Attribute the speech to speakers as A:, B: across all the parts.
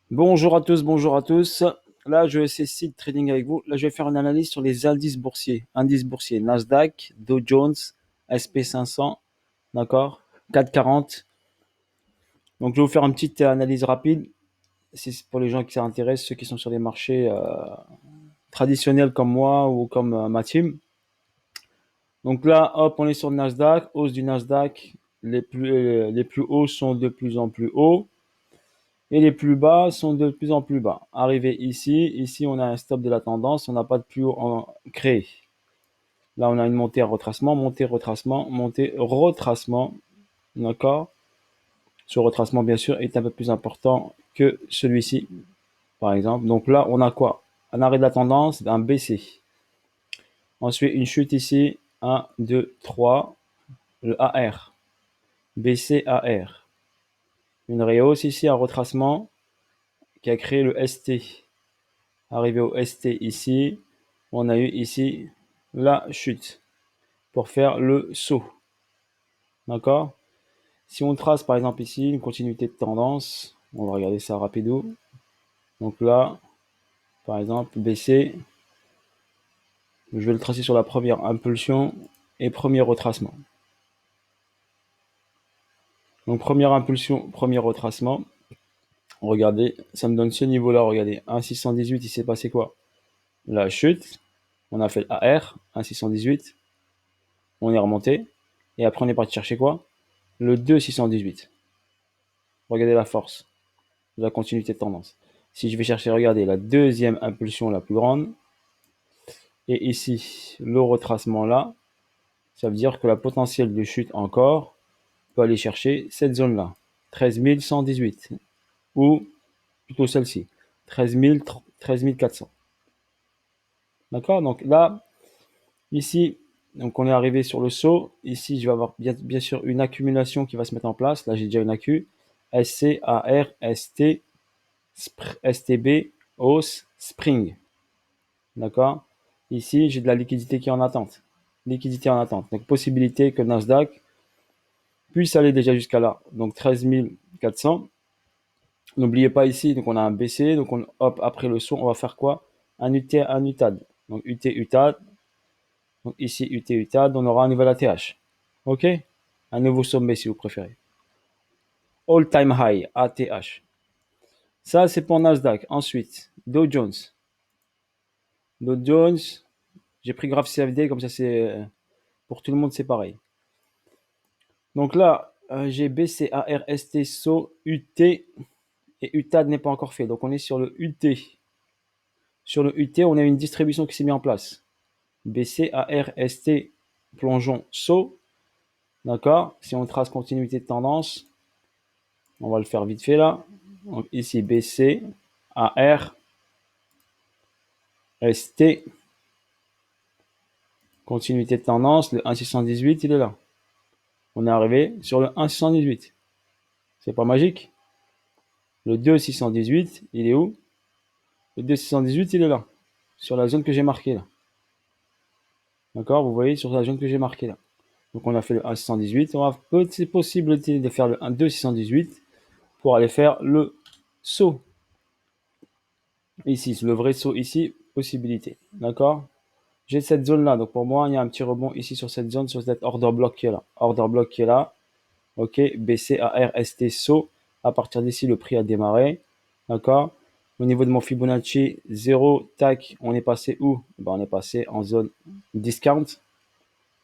A: Bonjour à tous, bonjour à tous. Là, je vais essayer de trading avec vous. Là, je vais faire une analyse sur les indices boursiers. Indices boursiers, Nasdaq, Dow Jones, SP 500, d'accord, 440. Donc, je vais vous faire une petite analyse rapide. C'est pour les gens qui s'intéressent, ceux qui sont sur les marchés traditionnels comme moi ou comme ma team. Donc là, hop, on est sur le Nasdaq, hausse du Nasdaq. Les plus hauts sont de plus en plus hauts. Et les plus bas sont de plus en plus bas. Arrivé ici, on a un stop de la tendance, on n'a pas de plus haut créé. Là, on a une montée, retracement, montée, retracement, montée, retracement. D'accord. Ce retracement, bien sûr, est un peu plus important que celui-ci, par exemple. Donc là, on a quoi? Un arrêt de la tendance, un baissier. Ensuite, une chute ici, 1, 2, 3, le AR, baissier AR. Une rehausse ici, un retracement qui a créé le ST. Arrivé au ST ici, on a eu ici la chute pour faire le saut. D'accord. Si on trace par exemple ici une continuité de tendance, on va regarder ça rapido. Donc là, par exemple, baisser, je vais le tracer sur la première impulsion et premier retracement. Donc première impulsion, premier retracement. Regardez, ça me donne ce niveau-là. Regardez, 1,618, il s'est passé quoi? La chute. On a fait l'AR, 1,618. On est remonté. Et après, on est parti chercher quoi? Le 2,618. Regardez la force de la continuité de tendance. Si je vais chercher, regardez, la deuxième impulsion la plus grande, et ici, le retracement là, ça veut dire que la potentielle de chute encore peut aller chercher cette zone-là, 13 118, ou plutôt celle-ci, 13 400. D'accord. Donc là, ici, donc on est arrivé sur le saut. Ici, je vais avoir bien sûr une accumulation qui va se mettre en place. Là, j'ai déjà une accu. SC, AR, ST, STB, hausse, spring. D'accord. Ici, j'ai de la liquidité qui est en attente. Liquidité en attente. Donc, possibilité que Nasdaq puisse aller déjà jusqu'à là. Donc, 13 400. N'oubliez pas ici, donc on a un BC. Donc, hop, après le saut, on va faire quoi? Un UT, un UTAD. Donc, UT, UTAD. Donc, ici, UT, UTAD. On aura un nouvel ATH. OK. Un nouveau sommet si vous préférez. All time high, ATH. Ça, c'est pour Nasdaq. Ensuite, Dow Jones. Dow Jones, j'ai pris graphe CFD, comme ça, c'est pour tout le monde, c'est pareil. Donc là, j'ai BC, AR, ST, SO, UT et UTAD n'est pas encore fait. Donc on est sur le UT. Sur le UT, on a une distribution qui s'est mise en place. BC, AR, ST, plongeon, SO. D'accord. Si on trace continuité de tendance, on va le faire vite fait là. Donc ici, BC, AR, ST, continuité de tendance, le 1,618, il est là. On est arrivé sur le 1,618. C'est pas magique. Le 2,618, il est où? Le 2,618, il est là. Sur la zone que j'ai marquée là. D'accord. Vous voyez sur la zone que j'ai marquée là. Donc on a fait le 1,618. On a petite possibilité de faire le 2,618 pour aller faire le saut. Ici, le vrai saut ici, possibilité. D'accord. J'ai cette zone là. Donc pour moi, il y a un petit rebond ici sur cette zone, sur cet order block qui est là. Order block qui est là. OK. BC, AR, ST, saut. À partir d'ici, le prix a démarré. D'accord. Au niveau de mon Fibonacci, 0, tac, on est passé où? Ben, on est passé en zone discount.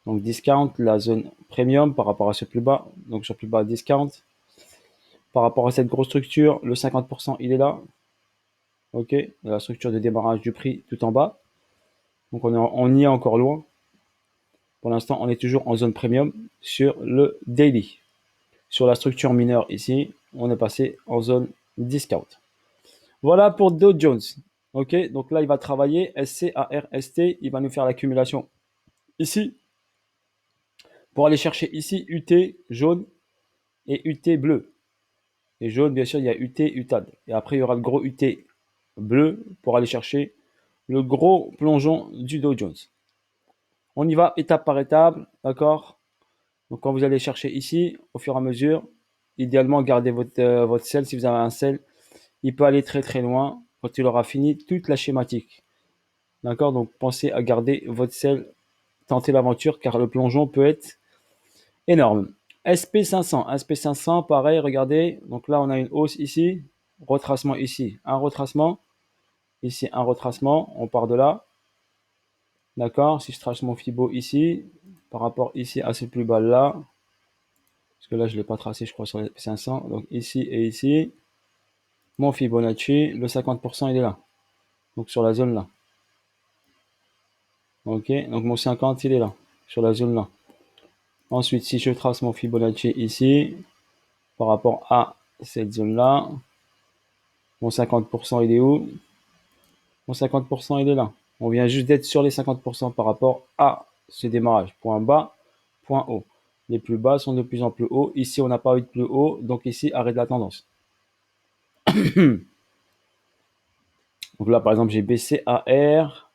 A: Donc discount, la zone premium par rapport à ce plus bas. Donc sur plus bas, discount. Par rapport à cette grosse structure, le 50%, il est là. OK. La structure de démarrage du prix tout en bas. Donc on y est encore loin. Pour l'instant, on est toujours en zone premium sur le daily. Sur la structure mineure ici, on est passé en zone discount. Voilà pour Dow Jones. OK. Donc là, il va travailler SC, AR, ST. Il va nous faire l'accumulation ici pour aller chercher ici UT jaune et UT bleu. Et jaune, bien sûr, il y a UT, UTAD. Et après, il y aura le gros UT bleu pour aller chercher le gros plongeon du Dow Jones. On y va étape par étape, d'accord. Donc quand vous allez chercher ici, au fur et à mesure, idéalement, gardez votre sel si vous avez un sel. il peut aller très très loin quand il aura fini toute la schématique. D'accord? Donc pensez à garder votre sel, tenter l'aventure car le plongeon peut être énorme. SP500, SP500, pareil, regardez. Donc là, on a une hausse ici, retracement ici, un retracement, ici un retracement, on part de là. D'accord? Si je trace mon Fibo ici, par rapport ici à ce plus bas là, parce que là, je ne l'ai pas tracé, je crois, sur les 500. Donc ici et ici, mon Fibonacci, le 50%, il est là. Donc sur la zone là. Ok? Donc mon 50, il est là, sur la zone là. Ensuite, si je trace mon Fibonacci ici, par rapport à cette zone là, mon 50%, il est où? Mon 50%, il est là. On vient juste d'être sur les 50% par rapport à ce démarrage. Point bas, point haut. Les plus bas sont de plus en plus hauts. Ici, on n'a pas eu de plus haut. Donc ici, arrêt de la tendance. Donc là, par exemple, j'ai baissé AR.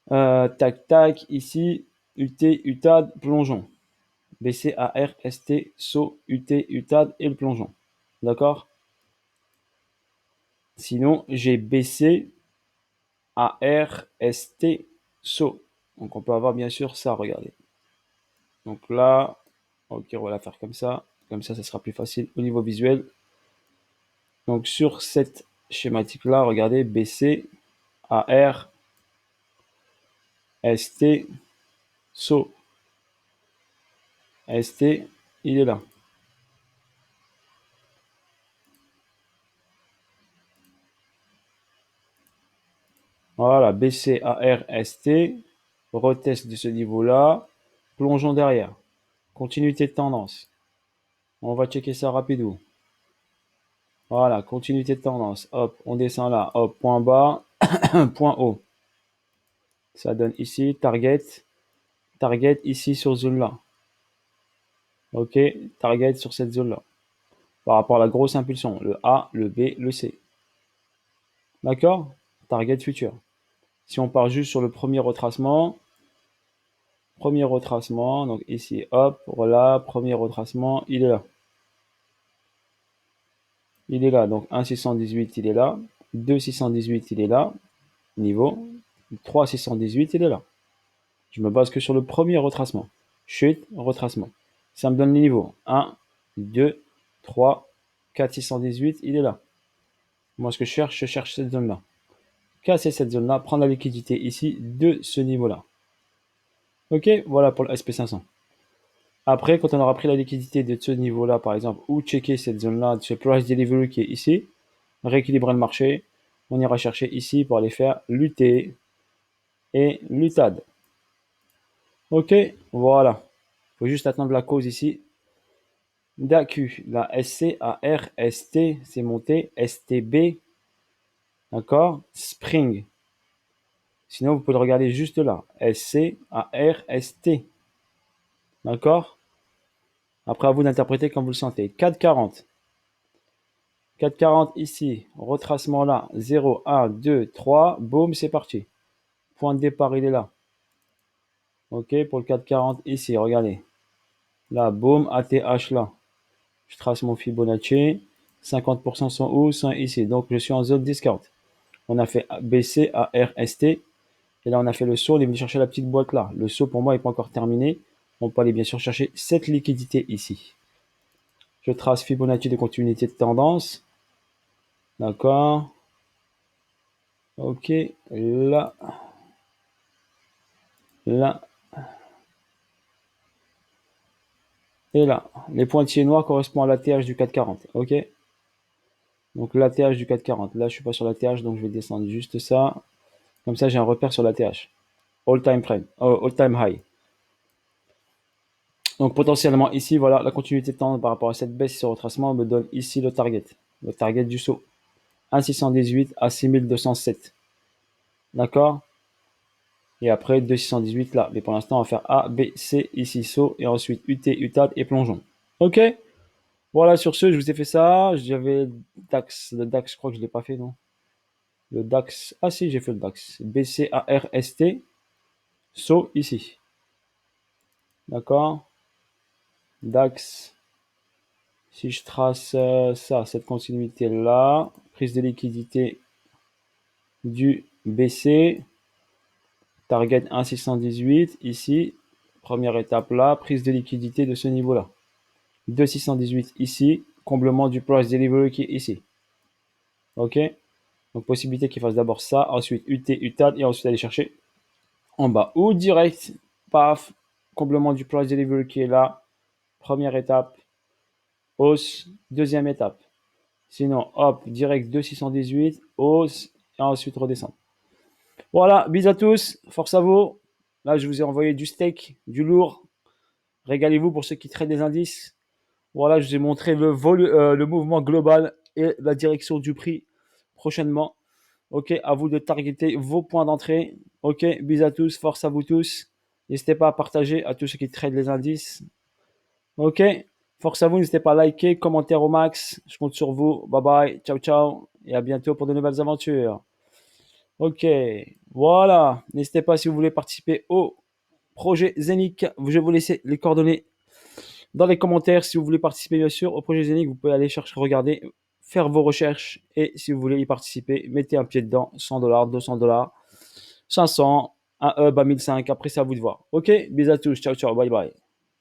A: Tac, tac. Ici, UT, UTAD, plongeon. BC, AR, ST, saut, UT, UTAD et le plongeon. D'accord? Sinon, j'ai BC, AR, ST, saut. Donc on peut avoir bien sûr ça, regardez. Donc là, ok, on va la faire comme ça. Comme ça sera plus facile au niveau visuel. Donc sur cette schématique-là, regardez, BC, AR, ST, SO. ST, il est là. Voilà, BC, AR, ST. Retest de ce niveau-là. Plongeons derrière. Continuité de tendance. On va checker ça rapidement. Voilà, continuité de tendance. Hop, on descend là. Hop, point bas, point haut. Ça donne ici, target. Target ici sur zone là. Ok, target sur cette zone là. Par rapport à la grosse impulsion. Le A, le B, le C. D'accord? Target futur. Si on part juste sur le premier retracement, donc ici, hop, voilà, premier retracement, il est là. Il est là, donc 1,618, il est là. 2,618, il est là. Niveau. 3,618, il est là. Je me base que sur le premier retracement. Chute, retracement. Ça me donne les niveaux. 1, 2, 3, 4, 618, il est là. Moi, ce que je cherche cette zone-là. Casser cette zone-là, prendre la liquidité ici de ce niveau-là. Ok, voilà pour le SP500. Après, quand on aura pris la liquidité de ce niveau-là, par exemple, ou checker cette zone-là, ce price delivery qui est ici, rééquilibrer le marché, on ira chercher ici pour aller faire l'UT et l'UTAD. Ok, voilà. Il faut juste attendre la cause ici. DAQ, la SC à RST, c'est monté. STB, d'accord? Spring. Sinon, vous pouvez le regarder juste là. SC à RST. D'accord? Après, à vous d'interpréter comme vous le sentez. 4,40. 4,40 ici. Retracement là. 0, 1, 2, 3. Boum, c'est parti. Point de départ, il est là. Ok, pour le 4,40 ici, regardez. Là, boum, ATH là. Je trace mon Fibonacci. 50% sont où? Sont ici. Donc, je suis en zone discount. On a fait BC à RST. Et là, on a fait le saut. On est venu chercher la petite boîte là. Le saut, pour moi, n'est pas encore terminé. On peut aller bien sûr chercher cette liquidité ici. Je trace Fibonacci de continuité de tendance. D'accord. Ok. Là. Là. Et là. Les pointillés noirs correspondent à l'ATH du 440. Ok. Donc l'ATH du 440. Là, je suis pas sur l'ATH, donc je vais descendre juste ça. Comme ça, j'ai un repère sur l'ATH. All time frame. All time high. Donc potentiellement ici, voilà, la continuité de tendance par rapport à cette baisse et ce retracement me donne ici le target du saut. 1,618 à 6,207. D'accord? Et après 2,618 là. Mais pour l'instant, on va faire A, B, C, ici saut, et ensuite UT, UTAD et plongeon. Ok? Voilà, sur ce, je vous ai fait ça. J'avais DAX. Le DAX, je crois que je ne l'ai pas fait, non? Le DAX. Ah si, j'ai fait le DAX. BCARST. Saut ici. D'accord? DAX. Si je trace ça, cette continuité-là, prise de liquidité du BC, target 1,618 ici, première étape là, prise de liquidité de ce niveau-là. 2,618 ici, comblement du price delivery qui est ici. Ok, donc possibilité qu'il fasse d'abord ça, ensuite UT, UTAD et ensuite aller chercher en bas. Ou direct, paf, comblement du price delivery qui est là, première étape, hausse, deuxième étape. Sinon, hop, direct 2,618, hausse et ensuite redescendre. Voilà, bis à tous, force à vous. Là, je vous ai envoyé du steak, du lourd. Régalez-vous pour ceux qui traitent des indices. Voilà, je vous ai montré le mouvement global et la direction du prix prochainement. Ok, à vous de targeter vos points d'entrée. Ok, bis à tous, force à vous tous. N'hésitez pas à partager à tous ceux qui traitent les indices. Ok, force à vous, n'hésitez pas à liker, commenter au max. Je compte sur vous. Bye bye, ciao ciao et à bientôt pour de nouvelles aventures. Ok, voilà. N'hésitez pas si vous voulez participer au projet Zenic. Je vais vous laisser les coordonnées dans les commentaires. Si vous voulez participer, bien sûr, au projet Zenic, vous pouvez aller chercher, regarder, faire vos recherches. Et si vous voulez y participer, mettez un pied dedans. 100 $, 200 $, 500, un hub à 1005. Après, c'est à vous de voir. Ok, bisous à tous. Ciao, ciao. Bye, bye.